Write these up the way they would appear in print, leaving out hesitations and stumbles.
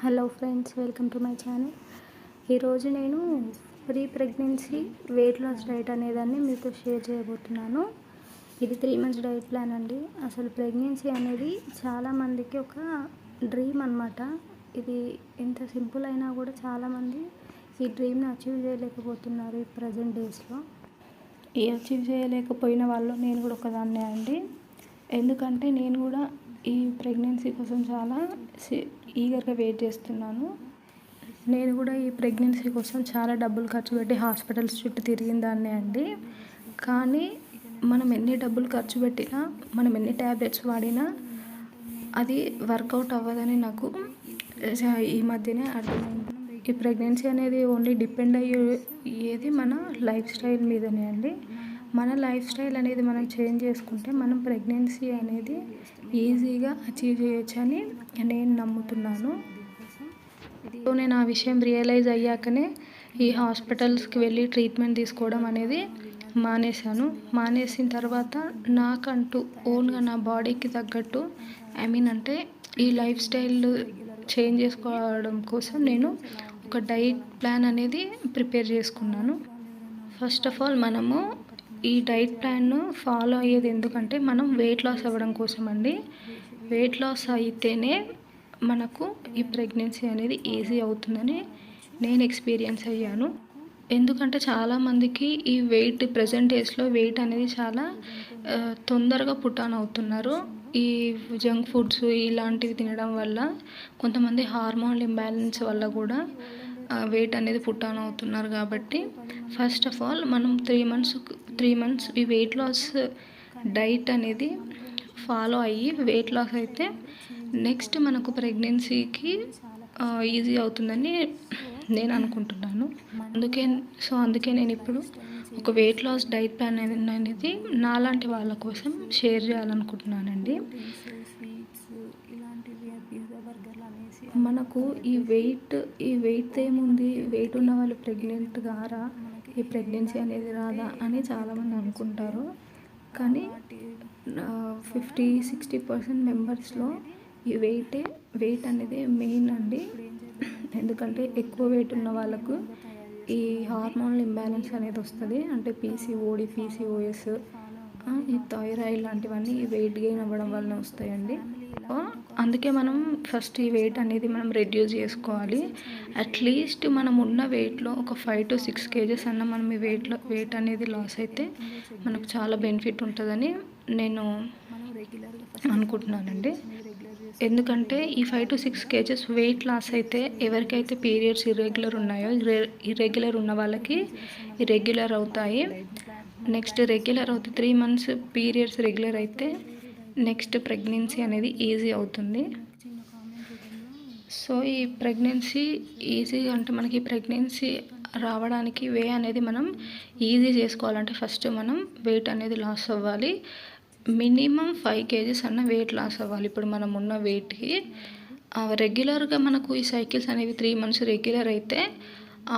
Hello friends, welcome to my channel. ఈరోజు నేను pre pregnancy weight loss diet అనేదాన్ని మీతో షేర్ చేయబోతున్నాను. ఇది 3 months డైట్ ప్లాన్ అండి. అసలు ప్రెగ్నెన్సీ అనేది చాలామందికి ఒక డ్రీమ్ అనమాట. ఇది ఎంత సింపుల్ అయినా కూడా చాలామంది ఈ డ్రీమ్ని అచీవ్ చేయలేకపోతున్నారు ఈ ప్రజెంట్ డేస్లో. ఈ అచీవ్ చేయలేకపోయిన వాళ్ళు నేను కూడా ఒకదాన్నే అండి. ఎందుకంటే నేను కూడా ఈ ప్రెగ్నెన్సీ కోసం చాలా ఈగర్గా వెయిట్ చేస్తున్నాను. నేను కూడా ఈ ప్రెగ్నెన్సీ కోసం చాలా డబ్బులు ఖర్చు పెట్టి హాస్పిటల్స్ చుట్టూ తిరిగిన దాన్నే అండి. కానీ మనం ఎన్ని డబ్బులు ఖర్చు పెట్టినా, మనం ఎన్ని ట్యాబ్లెట్స్ వాడినా అది వర్కౌట్ అవ్వదని నాకు ఈ మధ్యనే అర్థమైంది. ఈ ప్రెగ్నెన్సీ అనేది ఓన్లీ డిపెండ్ అయ్యేది మన లైఫ్ స్టైల్ మీదనే అండి. మన లైఫ్ స్టైల్ అనేది మనం చేంజ్ చేసుకుంటే మనం ప్రెగ్నెన్సీ అనేది ఈజీగా అచీవ్ చేయొచ్చని నేను నమ్ముతున్నాను. సో నేను ఆ విషయం రియలైజ్ అయ్యాకనే ఈ హాస్పిటల్స్కి వెళ్ళి ట్రీట్మెంట్ తీసుకోవడం అనేది మానేసిన తర్వాత నాకంటూ ఓన్గా నా బాడీకి తగ్గట్టు అంటే ఈ లైఫ్ స్టైల్ చేంజ్ చేసుకోవడం కోసం నేను ఒక డైట్ ప్లాన్ అనేది ప్రిపేర్ చేసుకున్నాను. ఫస్ట్ ఆఫ్ ఆల్ మనము ఈ డైట్ ప్లాన్ను ఫాలో అయ్యేది ఎందుకంటే మనం వెయిట్ లాస్ అవ్వడం కోసం అండి. వెయిట్ లాస్ అయితేనే మనకు ఈ ప్రెగ్నెన్సీ అనేది ఈజీ అవుతుందని నేను ఎక్స్పీరియన్స్ అయ్యాను. ఎందుకంటే చాలామందికి ఈ ప్రెజెంట్ డేస్లో వెయిట్ అనేది చాలా తొందరగా పుట్ ఆన్ అవుతున్నారు. ఈ జంక్ ఫుడ్స్ ఇలాంటివి తినడం వల్ల, కొంతమంది హార్మోనల్ ఇంబ్యాలెన్స్ వల్ల కూడా వెయిట్ అనేది పుట్ ఆన్ అవుతున్నారు. కాబట్టి ఫస్ట్ ఆఫ్ ఆల్ మనం 3 months ఈ వెయిట్ లాస్ డైట్ అనేది ఫాలో అయ్యి వెయిట్ లాస్ అయితే నెక్స్ట్ మనకు ప్రెగ్నెన్సీకి ఈజీ అవుతుందని నేను అనుకుంటున్నాను. అందుకే నేను ఇప్పుడు ఒక వెయిట్ లాస్ డైట్ ప్లాన్ అనేది నాలాంటి వాళ్ళ కోసం షేర్ చేయాలనుకుంటున్నానండి. మనకు ఈ వెయిట్ ఏముంది, వెయిట్ ఉన్న వాళ్ళు ప్రెగ్నెంట్ గారా, ఈ ప్రెగ్నెన్సీ అనేది రాదా అని చాలామంది అనుకుంటారు. కానీ 50-60% మెంబర్స్లో ఈ వెయిట్ అనేది మెయిన్ అండి. ఎందుకంటే ఎక్కువ వెయిట్ ఉన్న వాళ్ళకు ఈ హార్మోనల్ ఇంబ్యాలెన్స్ అనేది వస్తుంది. అంటే PCOD, PCOS, ఈ థైరాయిడ్ లాంటివన్నీ ఈ వెయిట్ గెయిన్ అవ్వడం వల్ల వస్తాయండి. అందుకే మనం ఫస్ట్ ఈ వెయిట్ అనేది మనం రెడ్యూస్ చేసుకోవాలి. అట్లీస్ట్ మనం ఉన్న వెయిట్లో ఒక 5-6 kgs అన్న మనం ఈ వెయిట్ అనేది లాస్ అయితే మనకు చాలా బెనిఫిట్ ఉంటుందని నేను అనుకుంటున్నానండి. ఎందుకంటే ఈ 5-6 kgs వెయిట్ లాస్ అయితే ఎవరికైతే పీరియడ్స్ ఇర్రెగ్యులర్ ఉన్న వాళ్ళకి రెగ్యులర్ అవుతాయి. నెక్స్ట్ రెగ్యులర్ అవుతే 3 months పీరియడ్స్ రెగ్యులర్ అయితే నెక్స్ట్ ప్రెగ్నెన్సీ అనేది ఈజీ అవుతుంది. సో ఈ ప్రెగ్నెన్సీ ఈజీగా అంటే మనకి ప్రెగ్నెన్సీ రావడానికి వే అనేది మనం ఈజీ చేసుకోవాలంటే ఫస్ట్ మనం వెయిట్ అనేది లాస్ అవ్వాలి. మినిమం 5 kgs అన్న వెయిట్ లాస్ అవ్వాలి. ఇప్పుడు మనం ఉన్న వెయిట్కి రెగ్యులర్గా మనకు ఈ సైకిల్స్ అనేవి 3 months రెగ్యులర్ అయితే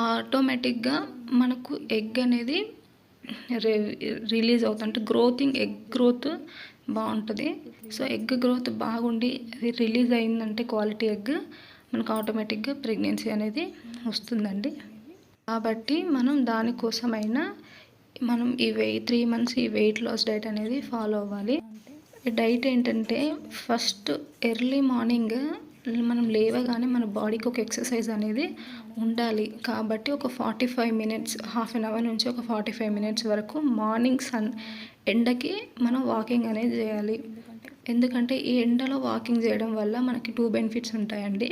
ఆటోమేటిక్గా మనకు ఎగ్ అనేది రిలీజ్ అవుతుంది. అంటే ఎగ్ గ్రోత్ బాగుంటుంది. సో ఎగ్ గ్రోత్ బాగుండి అది రిలీజ్ అయిందంటే క్వాలిటీ ఎగ్ మనకు ఆటోమేటిక్గా ప్రెగ్నెన్సీ అనేది వస్తుందండి. కాబట్టి మనం దానికోసమైనా మనం 3 months ఈ వెయిట్ లాస్ డైట్ అనేది ఫాలో అవ్వాలి. డైట్ ఏంటంటే ఫస్ట్ ఎర్లీ మార్నింగ్ మనం లేవగానే మన బాడీకి ఒక ఎక్సర్సైజ్ అనేది ఉండాలి. కాబట్టి ఒక 45 minutes, ½ an hour నుంచి ఒక 45 minutes వరకు మార్నింగ్ ఎండకి మనం వాకింగ్ అనేది చేయాలి. ఎందుకంటే ఈ ఎండలో వాకింగ్ చేయడం వల్ల మనకి 2 benefits ఉంటాయండి.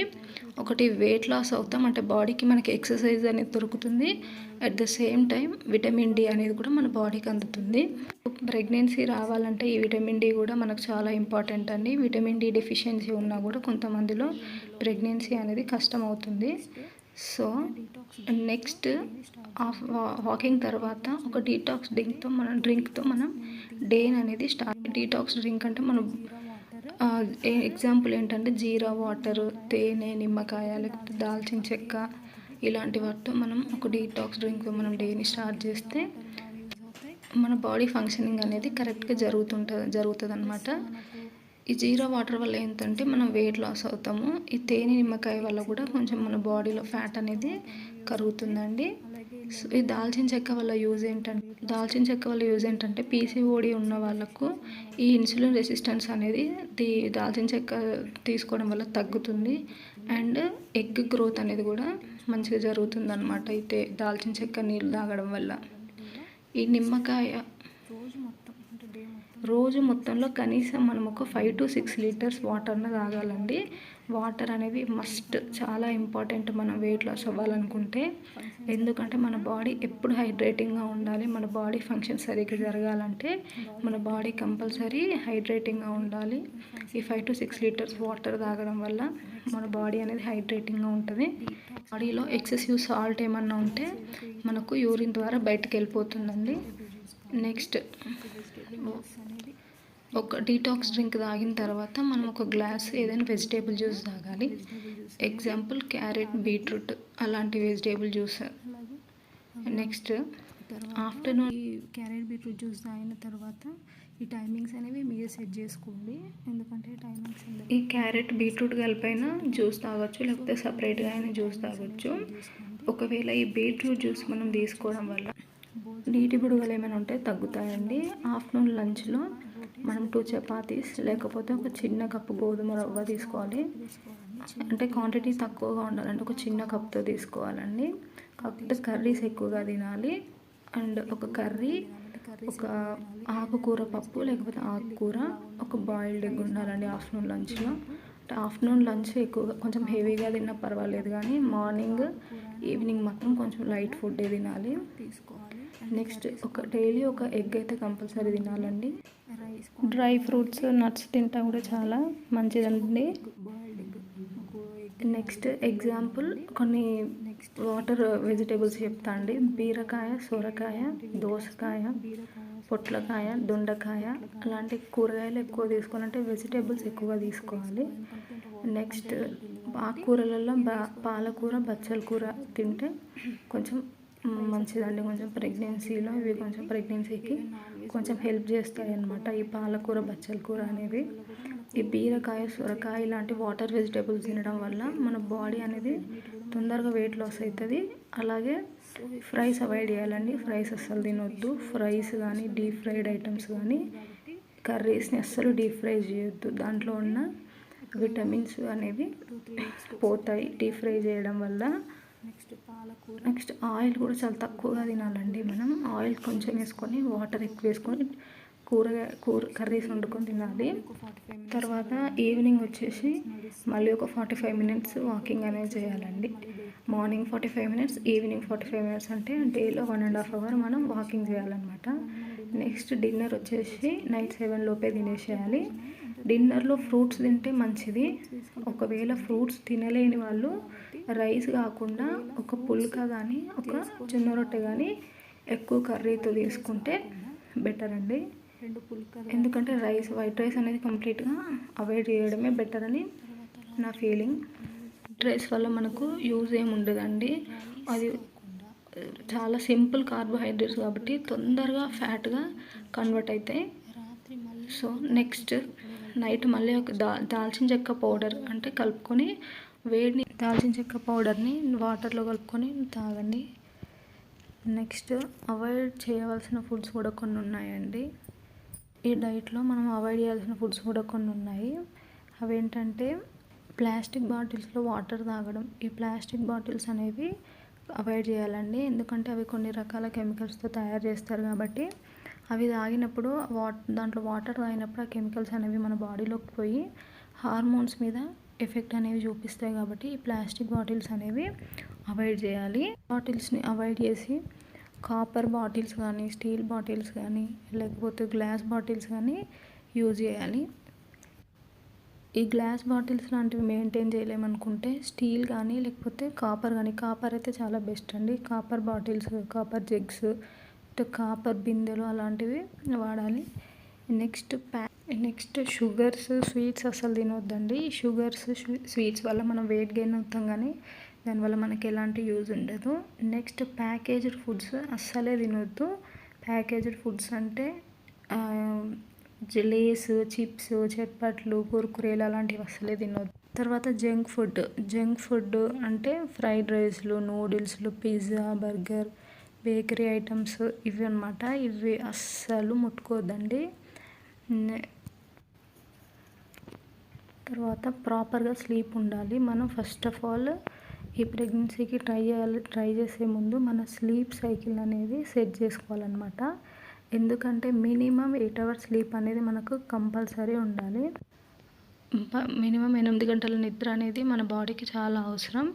ఒకటి వెయిట్ లాస్ అవుతాం, అంటే బాడీకి మనకి ఎక్సర్సైజ్ అనేది దొరుకుతుంది. At the same time vitamin D అనేది కూడా మన బాడీకి అందుతుంది. ప్రెగ్నెన్సీ రావాలంటే ఈ విటమిన్ డి కూడా మనకు చాలా ఇంపార్టెంట్ అండి. విటమిన్ డి డెఫిషియన్సీ ఉన్నా కూడా కొంతమందిలో ప్రెగ్నెన్సీ అనేది కష్టం అవుతుంది. సో నెక్స్ట్ వాకింగ్ తర్వాత ఒక డీటాక్స్ డ్రింక్తో మనం డే అనేది డీటాక్స్ డ్రింక్ అంటే మనం ఎగ్జాంపుల్ ఏంటంటే జీరా వాటర్, తేనె, నిమ్మకాయ, లేకపోతే దాల్చిన చెక్క ఇలాంటి వాటితో మనం ఒక డీటాక్స్ డ్రింక్తో మనం డేని స్టార్ట్ చేస్తే మన బాడీ ఫంక్షనింగ్ అనేది కరెక్ట్గా జరుగుతుంది అన్నమాట. ఈ జీరా వాటర్ వల్ల ఏంటంటే మనం వెయిట్ లాస్ అవుతాము. ఈ తేనె నిమ్మకాయ వల్ల కూడా కొంచెం మన బాడీలో ఫ్యాట్ అనేది కరుగుతుందండి. సో ఈ దాల్చిన చెక్క వల్ల యూజ్ ఏంటంటే పీసీఓడి ఉన్న వాళ్ళకు ఈ ఇన్సులిన్ రెసిస్టెన్స్ అనేది దాల్చిన చెక్క తీసుకోవడం వల్ల తగ్గుతుంది. అండ్ ఎగ్ గ్రోత్ అనేది కూడా మంచిగా జరుగుతుందన్నమాట అయితే దాల్చిన చెక్క నీళ్ళు తాగడం వల్ల. ఈ నిమ్మకాయ రోజు మొత్తంలో కనీసం మనం ఒక 5 to 6 లీటర్స్ వాటర్ని తాగాలండి. వాటర్ అనేవి మస్ట్, చాలా ఇంపార్టెంట్ మనం వెయిట్ లాస్ అవ్వాలనుకుంటే. ఎందుకంటే మన బాడీ ఎప్పుడు హైడ్రేటింగ్గా ఉండాలి. మన బాడీ ఫంక్షన్ సరిగ్గా జరగాలంటే మన బాడీ కంపల్సరీ హైడ్రేటింగ్గా ఉండాలి. ఈ 5 to 6 లీటర్స్ వాటర్ తాగడం వల్ల మన బాడీ అనేది హైడ్రేటింగ్గా ఉంటుంది. బాడీలో ఎక్సెసివ్ సాల్ట్ ఏమన్నా ఉంటే మనకు యూరిన్ ద్వారా బయటకు వెళ్ళిపోతుందండి. నెక్స్ట్ ఒక డీటాక్స్ డ్రింక్ తాగిన తర్వాత మనం ఒక గ్లాస్ ఏదైనా వెజిటేబుల్ జ్యూస్ తాగాలి. ఎగ్జాంపుల్ క్యారెట్, బీట్రూట్ అలాంటి వెజిటేబుల్ జ్యూస్. నెక్స్ట్ ఆఫ్టర్నూన్ ఈ క్యారెట్ బీట్రూట్ జ్యూస్ తాగిన తర్వాత ఈ టైమింగ్స్ అనేవి మీరు సెట్ చేసుకోండి. ఎందుకంటే టైమింగ్స్ ఈ క్యారెట్ బీట్రూట్ కలిపైన జ్యూస్ తాగొచ్చు, లేకపోతే సపరేట్గా అయినా జ్యూస్ తాగొచ్చు. ఒకవేళ ఈ బీట్రూట్ జ్యూస్ మనం తీసుకోవడం వల్ల నీటి బుడగలు ఏమైనా ఉంటే తగ్గుతాయండి. ఆఫ్టర్నూన్ లంచ్లో మనం 2 చపాతీస్ లేకపోతే ఒక చిన్న కప్పు గోధుమ రవ్వ తీసుకోవాలి. అంటే క్వాంటిటీ తక్కువగా ఉండాలంటే ఒక చిన్న కప్తో తీసుకోవాలండి. కాకపోతే కర్రీస్ ఎక్కువగా తినాలి. అండ్ ఒక కర్రీ, ఒక ఆకుకూర పప్పు లేకపోతే ఆకుకూర, ఒక బాయిల్డ్ ఎగ్ ఉండాలండి ఆఫ్టర్నూన్ లంచ్లో. అంటే ఆఫ్టర్నూన్ లంచ్ ఎక్కువగా కొంచెం హెవీగా తిన్నా పర్వాలేదు, కానీ మార్నింగ్, ఈవినింగ్ మాత్రం కొంచెం లైట్ ఫుడ్డే తినాలి. నెక్స్ట్ డైలీ ఒక ఎగ్ అయితే కంపల్సరీ తినాలండి. డ్రై ఫ్రూట్స్, నట్స్ తింటా కూడా చాలా మంచిదండి. నెక్స్ట్ ఎగ్జాంపుల్ కొన్ని వాటర్ వెజిటేబుల్స్ చెప్తా అండి. బీరకాయ, సొరకాయ, దోసకాయ, పొట్లకాయ, దొండకాయ అలాంటి కూరగాయలు ఎక్కువ తీసుకోవాలంటే వెజిటేబుల్స్ ఎక్కువగా తీసుకోవాలి. నెక్స్ట్ ఆకుకూరలలో పాలకూర, బచ్చల కూర తింటే కొంచెం మంచిదండి. కొంచెం ప్రెగ్నెన్సీలో ఇవి కొంచెం ప్రెగ్నెన్సీకి కొంచెం హెల్ప్ చేస్తాయి అన్నమాట ఈ పాలకూర, బచ్చల కూర అనేవి. ఈ బీరకాయ, సొరకాయ ఇలాంటి వాటర్ వెజిటేబుల్స్ తినడం వల్ల మన బాడీ అనేది తొందరగా వెయిట్ లాస్ అవుతుంది. అలాగే ఫ్రైస్ అవాయిడ్ చేయాలండి. ఫ్రైస్ అస్సలు తినొద్దు. ఫ్రైస్ కానీ, డీప్ ఫ్రైడ్ ఐటమ్స్ కానీ, కర్రీస్ని అస్సలు డీప్ ఫ్రై చేయొద్దు. దాంట్లో ఉన్న విటమిన్స్ అనేవి పోతాయి డీప్ ఫ్రై చేయడం వల్ల. నెక్స్ట్ ఆయిల్ కూడా చాలా తక్కువగా తినాలండి. మనం ఆయిల్ కొంచెం వేసుకొని, వాటర్ ఎక్కువ వేసుకొని కర్రీస్ వండుకొని తినాలి. తర్వాత ఈవినింగ్ వచ్చేసి మళ్ళీ ఒక 45 minutes వాకింగ్ అనేది చేయాలండి. మార్నింగ్ 45 minutes, ఈవినింగ్ 45 minutes, అంటే డేలో 1.5 hours మనం వాకింగ్ చేయాలన్నమాట. నెక్స్ట్ డిన్నర్ వచ్చేసి నైట్ 7 లోపే తినేసేయాలి. డిన్నర్లో ఫ్రూట్స్ తింటే మంచిది. ఒకవేళ ఫ్రూట్స్ తినలేని వాళ్ళు రైస్ కాకుండా ఒక పుల్కా కానీ, ఒక జొన్న రొట్టె కానీ ఎక్కువ కర్రీతో తీసుకుంటే బెటర్ అండి. ఎందుకంటే వైట్ రైస్ అనేది కంప్లీట్గా అవాయిడ్ చేయడమే బెటర్ అని నా ఫీలింగ్. రైస్ వల్ల మనకు యూజ్ ఏమి ఉండదండి. అది చాలా సింపుల్ కార్బోహైడ్రేట్స్ కాబట్టి తొందరగా ఫ్యాట్గా కన్వర్ట్ అవుతాయి. సో నెక్స్ట్ నైట్ మళ్ళీ ఒక దాల్చిన చెక్క పౌడర్ అంటే కలుపుకొని దాల్చిన చెక్క పౌడర్ని వాటర్లో కలుపుకొని తాగండి. నెక్స్ట్ అవాయిడ్ చేయవలసిన ఫుడ్స్ కూడా కొన్ని ఉన్నాయండి. ఈ డైట్లో మనం అవాయిడ్ చేయాల్సిన ఫుడ్స్ కూడా కొన్ని ఉన్నాయి. అవేంటంటే ప్లాస్టిక్ బాటిల్స్లో వాటర్ తాగడం. ఈ ప్లాస్టిక్ బాటిల్స్ అనేవి అవాయిడ్ చేయాలండి. ఎందుకంటే అవి కొన్ని రకాల కెమికల్స్తో తయారు చేస్తారు కాబట్టి అవి తాగినప్పుడు దాంట్లో వాటర్ తాగినప్పుడు ఆ కెమికల్స్ అనేవి మన బాడీలోకి పోయి హార్మోన్స్ మీద ఎఫెక్ట్ అనేవి చూపిస్తాయి. కాబట్టి ఈ ప్లాస్టిక్ బాటిల్స్ అనేవి అవాయిడ్ చేయాలి. బాటిల్స్ని అవాయిడ్ చేసి కాపర్ బాటిల్స్ కానీ, స్టీల్ బాటిల్స్ కానీ, లేకపోతే గ్లాస్ బాటిల్స్ కానీ యూజ్ చేయాలి. ఈ గ్లాస్ బాటిల్స్ లాంటివి మెయింటైన్ చేయలేమనుకుంటే స్టీల్ కానీ, లేకపోతే కాపర్ కానీ. కాపర్ అయితే చాలా బెస్ట్ అండి. Copper bottles, copper jugs, copper బిందెలు అలాంటివి వాడాలి. నెక్స్ట్ షుగర్స్, స్వీట్స్ అసలు తినొద్దండి. షుగర్స్, స్వీట్స్ వల్ల మనం వెయిట్ గెయిన్ అవుతాం, కానీ దానివల్ల మనకి ఎలాంటి యూజ్ ఉండదు. నెక్స్ట్ ప్యాకేజ్డ్ ఫుడ్స్ అస్సలే తినొద్దు. ప్యాకేజ్డ్ ఫుడ్స్ అంటే లేస్, చిప్స్, చట్పట్లు, కుర్కురేలు అలాంటివి అస్సలే తినొద్దు. తర్వాత జంక్ ఫుడ్ అంటే ఫ్రైడ్ రైస్లు, నూడిల్స్లు, పిజ్జా, బర్గర్, బేకరీ ఐటమ్స్ ఇవి అనమాట. ఇవి అస్సలు ముట్టుకోవద్దండి. తర్వాత ప్రాపర్గా స్లీప్ ఉండాలి. మనం ఫస్ట్ ఆఫ్ ఆల్ ఈ ప్రెగ్నెన్సీకి ట్రై చేసే ముందు మన స్లీప్ సైకిల్ అనేది సెట్ చేసుకోవాలన్నమాట. ఎందుకంటే మినిమం 8 అవర్స్ స్లీప్ అనేది మనకు కంపల్సరీ ఉండాలి. మినిమం 8 గంటల నిద్ర అనేది మన బాడీకి చాలా అవసరం.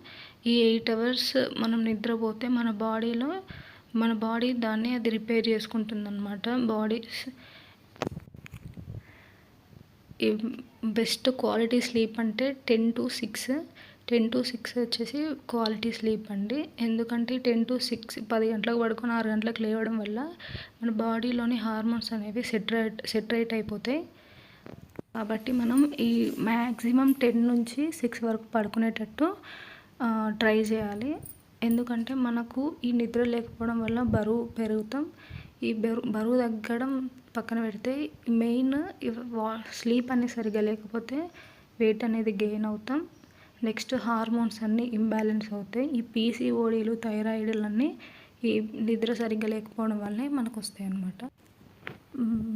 ఈ 8 అవర్స్ మనం నిద్రపోతే మన బాడీ దాన్ని అది రిపేర్ చేసుకుంటుందన్నమాట. ఈ బెస్ట్ క్వాలిటీ స్లీప్ అంటే 10 to 6 వచ్చేసి క్వాలిటీ స్లీప్ అండి. ఎందుకంటే 10 to 6 10 గంటలకు పడుకొని 6 గంటలకు లేవడం వల్ల మన బాడీలోని హార్మోన్స్ అనేవి సెటరేట్ అయిపోతాయి. కాబట్టి మనం ఈ మ్యాక్సిమం 10 నుంచి 6 వరకు పడుకునేటట్టు ట్రై చేయాలి. ఎందుకంటే మనకు ఈ నిద్ర లేకపోవడం వల్ల బరువు పెరుగుతాం. ఈ బరువు తగ్గడం పక్కన పెడితే మెయిన్ స్లీప్ అనేది సరిగ్గా లేకపోతే వెయిట్ అనేది గెయిన్ అవుతాం. నెక్స్ట్ హార్మోన్స్ అన్నీ ఇంబ్యాలెన్స్ అవుతాయి. ఈ పీసీఓడీలు, థైరాయిడ్లు అన్నీ ఈ నిద్ర సరిగ్గా లేకపోవడం వల్లే మనకు వస్తాయి అన్నమాట.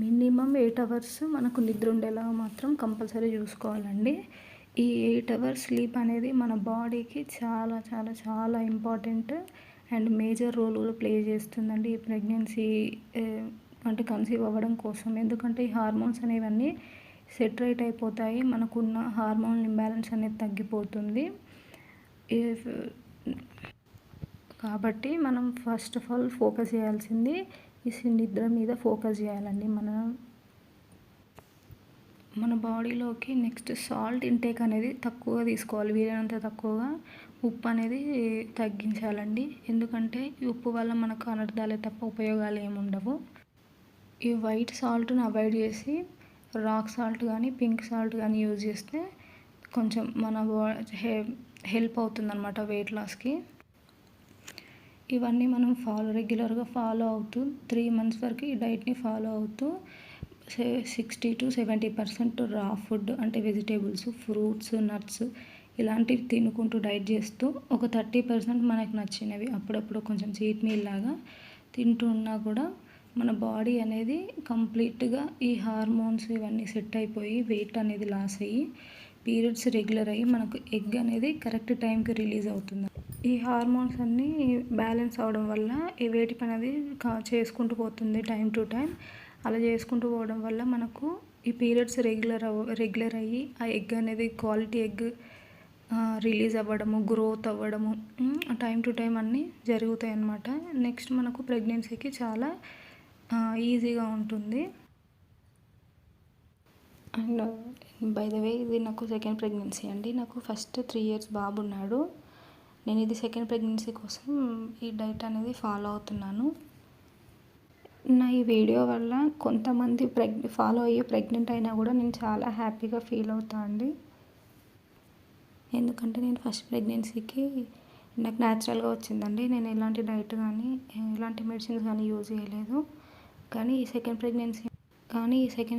మినిమం 8 అవర్స్ మనకు నిద్ర ఉండేలా మాత్రం కంపల్సరీ చూసుకోవాలండి. ఈ 8 అవర్స్ స్లీప్ అనేది మన బాడీకి చాలా చాలా చాలా ఇంపార్టెంట్ అండ్ మేజర్ రోల్ కూడా ప్లే చేస్తుందండి ఈ ప్రెగ్నెన్సీ అంటే కన్సీవ్ అవ్వడం కోసం. ఎందుకంటే ఈ హార్మోన్స్ అనేవన్నీ సెటరేట్ అయిపోతాయి. మనకున్న హార్మోన్ ఇంబ్యాలెన్స్ అనేది తగ్గిపోతుంది. కాబట్టి మనం ఫస్ట్ ఆఫ్ ఆల్ ఫోకస్ చేయాల్సింది ఈ నిద్ర మీద ఫోకస్ చేయాలండి. మన బాడీలోకి నెక్స్ట్ సాల్ట్ ఇంటేక్ అనేది తక్కువగా తీసుకోవాలి. వీలైనంత తక్కువగా ఉప్పు అనేది తగ్గించాలండి. ఎందుకంటే ఈ ఉప్పు వల్ల మనకు అనర్థాలే తప్ప ఉపయోగాలు ఏమి ఉండవు. ఈ వైట్ సాల్ట్ని అవాయిడ్ చేసి రాక్ సాల్ట్ కానీ, పింక్ సాల్ట్ కానీ యూజ్ చేస్తే కొంచెం మన హెల్ప్ అవుతుందన్నమాట వెయిట్ లాస్కి. ఇవన్నీ మనం రెగ్యులర్గా ఫాలో అవుతూ 3 months వరకు ఈ డైట్ని ఫాలో అవుతూ 60 to 70% రా ఫుడ్ అంటే వెజిటేబుల్స్, ఫ్రూట్స్, నట్స్ ఇలాంటివి తినుకుంటూ డైట్ చేస్తూ ఒక 30% మనకు నచ్చినవి అప్పుడప్పుడు కొంచెం చీట్ మీల్ లాగా తింటూ ఉన్నా కూడా మన బాడీ అనేది కంప్లీట్గా ఈ హార్మోన్స్ ఇవన్నీ సెట్ అయిపోయి వెయిట్ అనేది లాస్ అయ్యి పీరియడ్స్ రెగ్యులర్ అయ్యి మనకు ఎగ్ అనేది కరెక్ట్ టైంకి రిలీజ్ అవుతుంది. ఈ హార్మోన్స్ అన్నీ బ్యాలెన్స్ అవడం వల్ల ఈ వెయిట్ అనేది చేసుకుంటూ పోతుంది టైం టు టైం. అలా చేసుకుంటూ పోవడం వల్ల మనకు ఈ పీరియడ్స్ రెగ్యులర్ అయ్యి ఆ ఎగ్ అనేది క్వాలిటీ ఎగ్ రిలీజ్ అవ్వడము, గ్రోత్ అవ్వడము టైం టు టైం అన్నీ జరుగుతాయి అన్నమాట. నెక్స్ట్ మనకు ప్రెగ్నెన్సీకి చాలా ఈజీగా ఉంటుంది. అండ్ బై ద వే ఇది నాకు సెకండ్ ప్రెగ్నెన్సీ అండి. నాకు ఫస్ట్ 3 years బాబు ఉన్నాడు. నేను ఇది సెకండ్ ప్రెగ్నెన్సీ కోసం ఈ డైట్ అనేది ఫాలో అవుతున్నాను. నా ఈ వీడియో వల్ల కొంతమంది ఫాలో అయ్యి ప్రెగ్నెంట్ అయినా కూడా నేను చాలా హ్యాపీగా ఫీల్ అవుతాను అండి. ఎందుకంటే నేను ఫస్ట్ ప్రెగ్నెన్సీకి నాకు న్యాచురల్గా వచ్చిందండి. నేను ఎలాంటి డైట్ కానీ ఎలాంటి మెడిసిన్స్ కానీ యూజ్ చేయలేదు. కానీ ఈ సెకండ్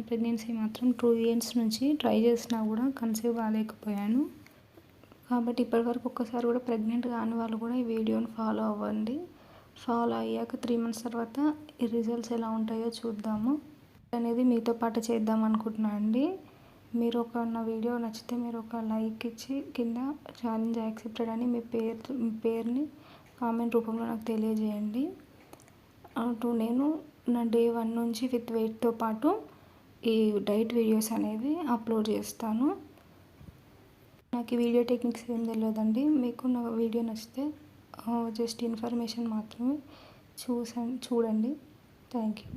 ప్రెగ్నెన్సీ మాత్రం 2 years నుంచి ట్రై చేసినా కూడా కన్సీవ్ కాలేకపోయాను. కాబట్టి ఇప్పటివరకు ఒక్కసారి కూడా ప్రెగ్నెంట్ కాని వాళ్ళు కూడా ఈ వీడియోని ఫాలో అవ్వండి. ఫాలో అయ్యాక 3 months తర్వాత ఈ రిజల్ట్స్ ఎలా ఉంటాయో చూద్దాము అనేది మీతో పాటు చేద్దాం అనుకుంటున్నాను అండి. నా వీడియో నచ్చితే మీరు ఒక లైక్ ఇచ్చి కింద ఛాలెంజ్ యాక్సెప్టెడ్ అని మీ పేరుని కామెంట్ రూపంలో నాకు తెలియజేయండి. నేను నా డే 1 నుంచి విత్ వెయిట్తో పాటు ఈ డైట్ వీడియోస్ అనేవి అప్లోడ్ చేస్తాను. నాకు ఈ వీడియో టెక్నిక్స్ ఏం తెలియదండి. మీకు నా వీడియో నచ్చితే జస్ట్ ఇన్ఫర్మేషన్ మాత్రమే చూడండి. Thank you.